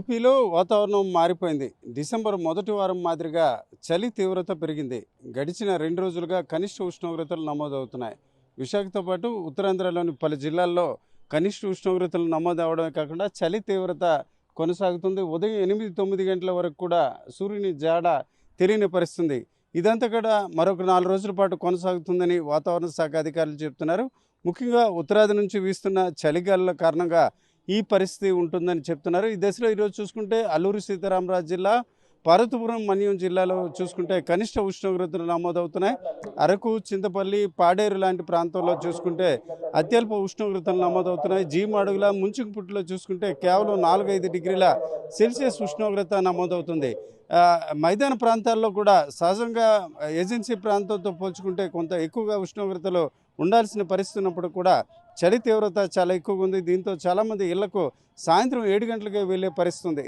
ఏపీలో వాతావరణం మారిపోయింది. డిసెంబర్ మొదటి వారం మాదిరిగా చలి తీవ్రత పెరిగింది. గడిచిన 2 రోజులుగా కనిష్ట ఉష్ణోగ్రతలు నమోదవుతున్నాయి. విశాఖతో పాటు ఉత్తరాంధ్రలోని పలు జిల్లాల్లో కనిష్ట ఉష్ణోగ్రతలు నమోదవడమే కాకుండా చలి తీవ్రత కొనసాగుతుంది. ఉదయం 8, 9 గంటల వరకు కూడా సూర్యుని జాడ తెలియని పరిస్థితుంది. ఇదంతా కూడా మరొక 4 రోజుల పాటు కొనసాగుతుందని వాతావరణ శాఖ అధికారులు చెప్తున్నారు. ముఖ్యంగా ఉత్తరాది నుంచి వీస్తున్న చలిగాలుల కారణంగా ఈ పరిస్థితి ఉంటుందని చెప్తున్నారు. ఈ దశలో ఈరోజు చూసుకుంటే అల్లూరి సీతారామరాజు జిల్లా, పార్వతీపురం, మన్యం జిల్లాలో చూసుకుంటే కనిష్ట ఉష్ణోగ్రతలు నమోదవుతున్నాయి. అరకు, చింతపల్లి, పాడేరు లాంటి ప్రాంతంలో చూసుకుంటే అత్యల్ప ఉష్ణోగ్రతలు నమోదవుతున్నాయి. జీమాడుగుల, ముంచుకుపుట్టులో చూసుకుంటే కేవలం 4-5 డిగ్రీల సెల్సియస్ ఉష్ణోగ్రత నమోదవుతుంది. మైదాన ప్రాంతాల్లో కూడా సహజంగా ఏజెన్సీ ప్రాంతంతో పోల్చుకుంటే కొంత ఎక్కువగా ఉష్ణోగ్రతలు ఉండాల్సిన పరిస్థితి ఉన్నప్పుడు కూడా చలి తీవ్రత చాలా ఎక్కువగా ఉంది. దీంతో చాలామంది ఇళ్లకు సాయంత్రం 7 గంటలకే వెళ్ళే పరిస్థితి ఉంది.